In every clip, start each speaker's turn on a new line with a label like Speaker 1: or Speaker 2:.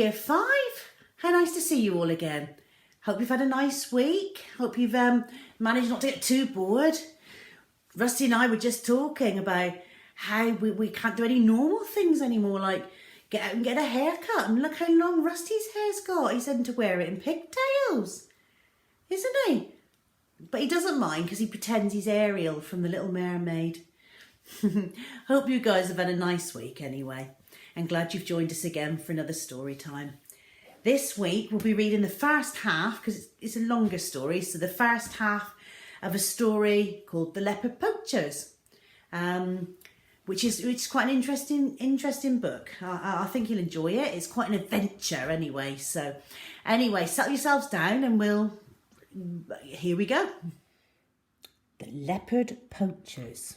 Speaker 1: Year 5. How nice to see you all again. Hope you've had a nice week. Hope you've managed not to get too bored. Rusty and I were just talking about how we can't do any normal things anymore, like get out and get a haircut. And look how long Rusty's hair's got. He's having to wear it in pigtails, isn't he? But he doesn't mind because he pretends he's Ariel from The Little Mermaid. Hope you guys have had a nice week anyway. And glad you've joined us again for another story time. This week we'll be reading the first half, because it's a longer story, so the first half of a story called The Leopard Poachers, which is quite an interesting book. I think you'll enjoy it. It's quite an adventure anyway. So anyway, settle yourselves down and here we go. The Leopard Poachers.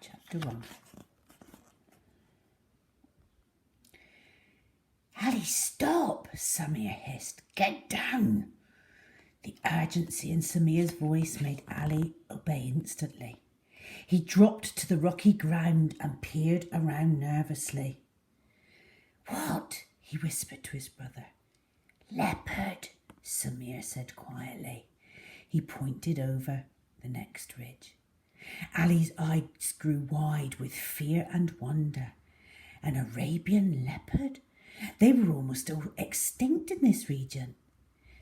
Speaker 1: Chapter 1. Ali, stop, Samir hissed. Get down. The urgency in Samir's voice made Ali obey instantly. He dropped to the rocky ground and peered around nervously. What? He whispered to his brother. Leopard, Samir said quietly. He pointed over the next ridge. Ali's eyes grew wide with fear and wonder. An Arabian leopard? They were almost all extinct in this region.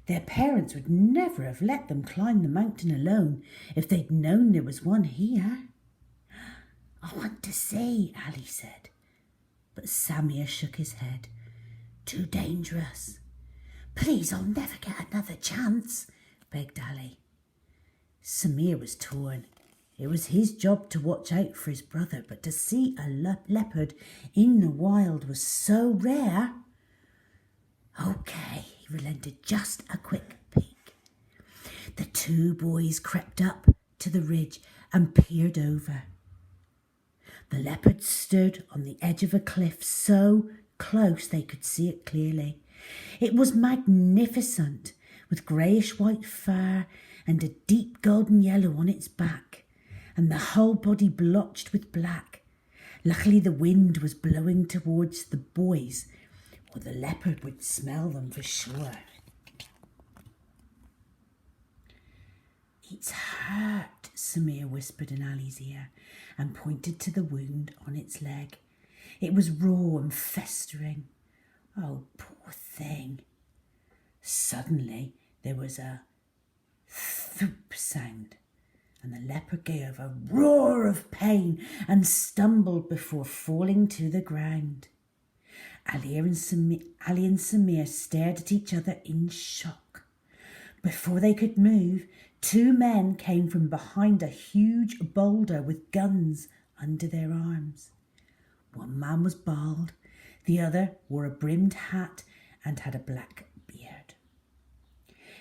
Speaker 1: Their parents would never have let them climb the mountain alone if they'd known there was one here. I want to see, Ali said. But Samir shook his head. Too dangerous. Please, I'll never get another chance, begged Ali. Samir was torn. It was his job to watch out for his brother, but to see a leopard in the wild was so rare. Okay, he relented, just a quick peek. The two boys crept up to the ridge and peered over. The leopard stood on the edge of a cliff so close they could see it clearly. It was magnificent, with greyish-white fur and a deep golden yellow on its back, and the whole body blotched with black. Luckily the wind was blowing towards the boys, or the leopard would smell them for sure. It's hurt, Samir whispered in Ali's ear and pointed to the wound on its leg. It was raw and festering. Oh, poor thing. Suddenly there was a thump sound, and the leopard gave a roar of pain and stumbled before falling to the ground. Ali and Samir stared at each other in shock. Before they could move, two men came from behind a huge boulder with guns under their arms. One man was bald, the other wore a brimmed hat and had a black beard.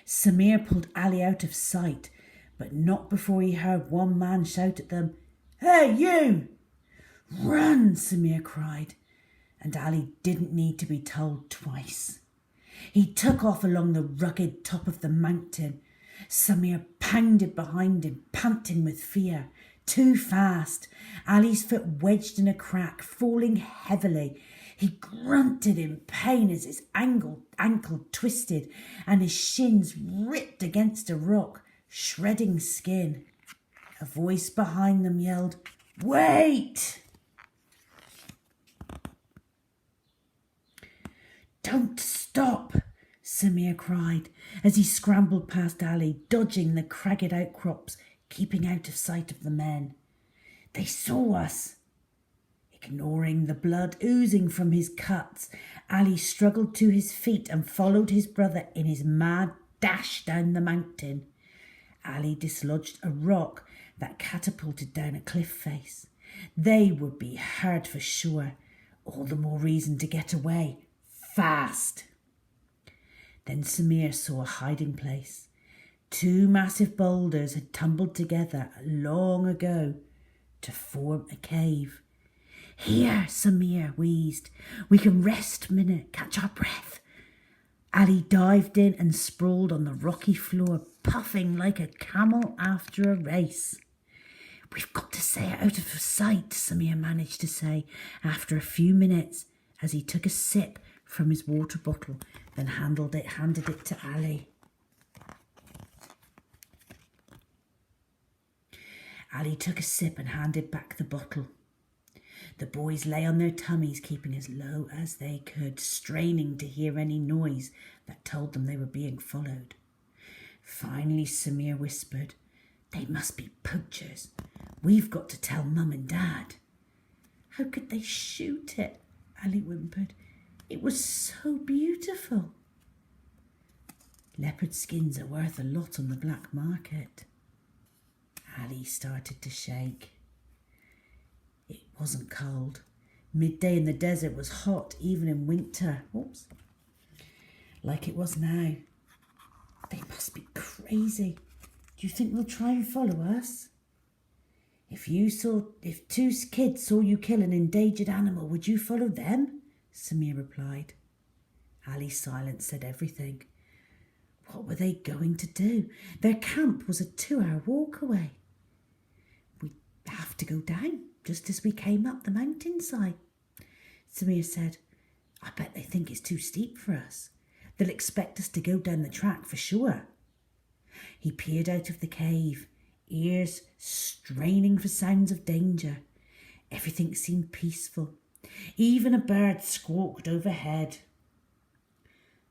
Speaker 1: Samir pulled Ali out of sight, but not before he heard one man shout at them, Hey, you! Run, Samir cried, and Ali didn't need to be told twice. He took off along the rugged top of the mountain. Samir pounded behind him, panting with fear. Too fast. Ali's foot wedged in a crack, falling heavily. He grunted in pain as his ankle twisted and his shins ripped against a rock, shredding skin. A voice behind them yelled, Wait! Don't stop, Samir cried as he scrambled past Ali, dodging the cragged outcrops, keeping out of sight of the men. They saw us. Ignoring the blood oozing from his cuts, Ali struggled to his feet and followed his brother in his mad dash down the mountain. Ali dislodged a rock that catapulted down a cliff face. They would be heard for sure. All the more reason to get away. Fast. Then Samir saw a hiding place. Two massive boulders had tumbled together long ago to form a cave. Here, Samir wheezed. We can rest a minute, catch our breath. Ali dived in and sprawled on the rocky floor, puffing like a camel after a race. We've got to say it out of sight, Samir managed to say after a few minutes as he took a sip from his water bottle, then handed it to Ali. Ali took a sip and handed back the bottle. The boys lay on their tummies, keeping as low as they could, straining to hear any noise that told them they were being followed. Finally, Samir whispered, "They must be poachers. We've got to tell Mum and Dad." "How could they shoot it?" Ali whimpered. "It was so beautiful." "Leopard skins are worth a lot on the black market." Ali started to shake. It wasn't cold. Midday in the desert was hot, even in winter. Like it was now. "They must be crazy. Do you think they'll try and follow us?" If two kids saw you kill an endangered animal, would you follow them?" Samir replied. Ali's silence said everything. What were they going to do? Their camp was a 2-hour walk away. "We'd have to go down, just as we came up the mountainside," Samir said. "I bet they think it's too steep for us. They'll expect us to go down the track for sure." He peered out of the cave, ears straining for sounds of danger. Everything seemed peaceful. Even a bird squawked overhead.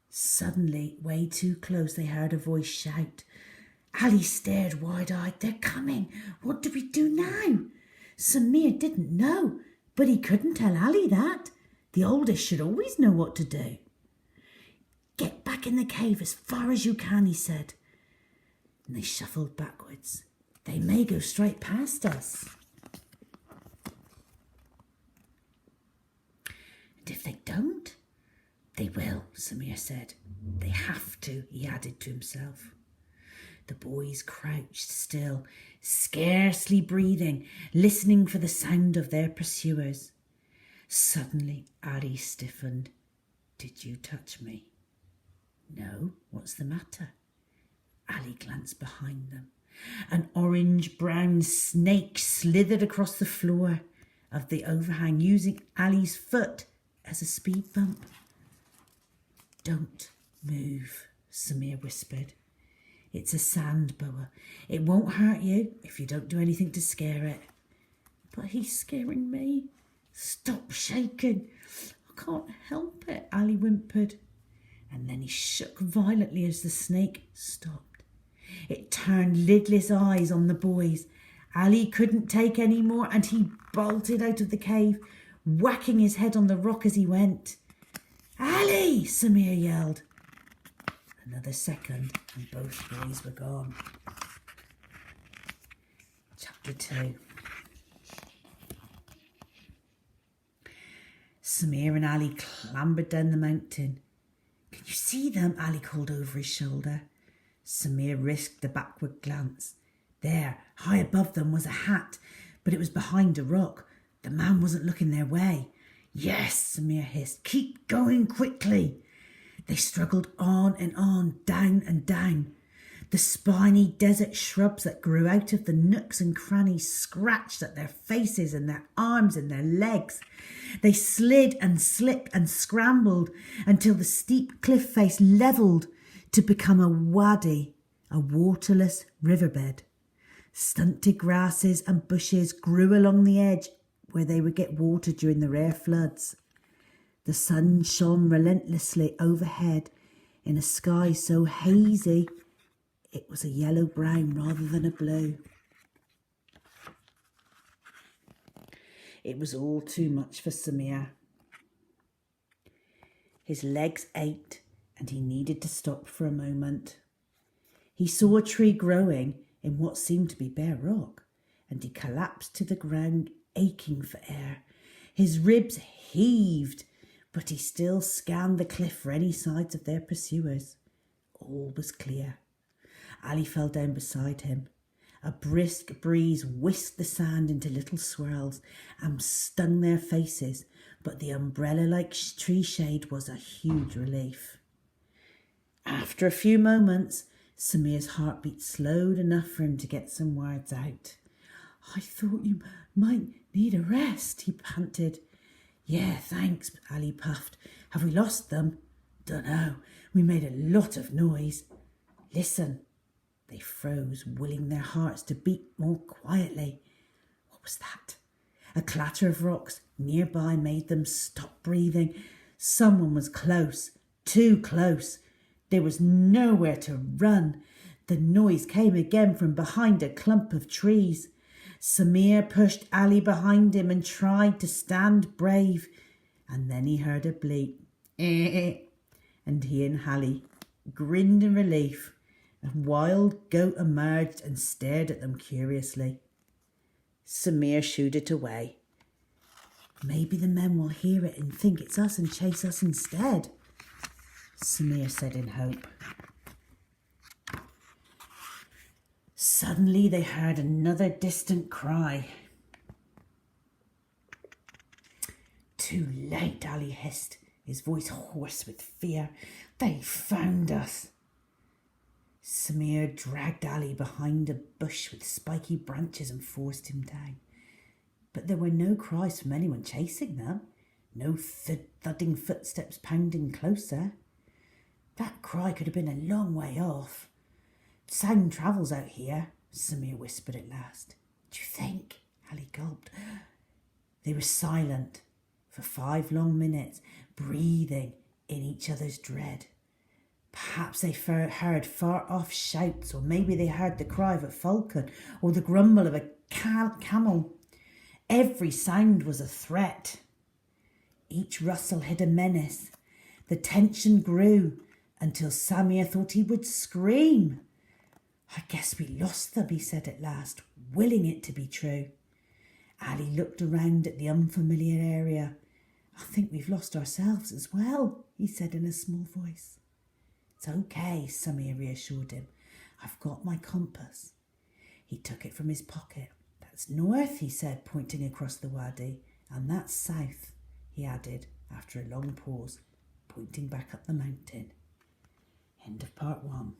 Speaker 1: Suddenly, way too close, they heard a voice shout. Ali stared wide-eyed. "They're coming. What do we do now?" Samir didn't know, but he couldn't tell Ali that. The oldest should always know what to do. "Get back in the cave as far as you can," he said. And they shuffled backwards. "They may go straight past us." "And if they don't?" "They will," Samir said. "They have to," he added to himself. The boys crouched still, scarcely breathing, listening for the sound of their pursuers. Suddenly, Ali stiffened. "Did you touch me?" "No, what's the matter?" Ali glanced behind them. An orange-brown snake slithered across the floor of the overhang, using Ali's foot as a speed bump. "Don't move," Samir whispered. "It's a sand boa. It won't hurt you if you don't do anything to scare it." "But he's scaring me." "Stop shaking." "I can't help it," Ali whimpered. And then he shook violently as the snake stopped. It turned lidless eyes on the boys. Ali couldn't take any more, and he bolted out of the cave, whacking his head on the rock as he went. "Ali!" Samir yelled. Another second, and both boys were gone. Chapter 2. Samir and Ali clambered down the mountain. "Can you see them?" Ali called over his shoulder. Samir risked a backward glance. There, high above them, was a hat, but it was behind a rock. The man wasn't looking their way. "Yes," Samir hissed. "Keep going quickly." They struggled on, down and down. The spiny desert shrubs that grew out of the nooks and crannies scratched at their faces and their arms and their legs. They slid and slipped and scrambled until the steep cliff face levelled to become a wadi, a waterless riverbed. Stunted grasses and bushes grew along the edge where they would get water during the rare floods. The sun shone relentlessly overhead in a sky so hazy it was a yellow-brown rather than a blue. It was all too much for Samir. His legs ached and he needed to stop for a moment. He saw a tree growing in what seemed to be bare rock, and he collapsed to the ground, aching for air. His ribs heaved, but he still scanned the cliff for any signs of their pursuers. All was clear. Ali fell down beside him. A brisk breeze whisked the sand into little swirls and stung their faces, but the umbrella-like tree shade was a huge relief. After a few moments, Samir's heartbeat slowed enough for him to get some words out. I thought you might need a rest, he panted. Yeah, thanks, Ali puffed. Have we lost them? Dunno. We made a lot of noise. Listen. They froze, willing their hearts to beat more quietly. What was that? A clatter of rocks nearby made them stop breathing. Someone was close, too close. There was nowhere to run. The noise came again from behind a clump of trees. Samir pushed Ali behind him and tried to stand brave. And then he heard a bleat. And he and Hallie grinned in relief. A wild goat emerged and stared at them curiously. Samir shooed it away. Maybe the men will hear it and think it's us and chase us instead, Samir said in hope. Suddenly they heard another distant cry. Too late, Ali hissed, his voice hoarse with fear. They found us. Samir dragged Ali behind a bush with spiky branches and forced him down. But there were no cries from anyone chasing them, no thudding footsteps pounding closer. That cry could have been a long way off. Sound travels out here, Samir whispered at last. Do you think? Ali gulped. They were silent for 5 long minutes, breathing in each other's dread. Perhaps they heard far-off shouts, or maybe they heard the cry of a falcon or the grumble of a camel. Every sound was a threat. Each rustle hid a menace. The tension grew until Samir thought he would scream. I guess we lost them, he said at last, willing it to be true. Ali looked around at the unfamiliar area. I think we've lost ourselves as well, he said in a small voice. It's okay, Samir reassured him. I've got my compass. He took it from his pocket. That's north, he said, pointing across the wadi. And that's south, he added after a long pause, pointing back up the mountain. End of part 1.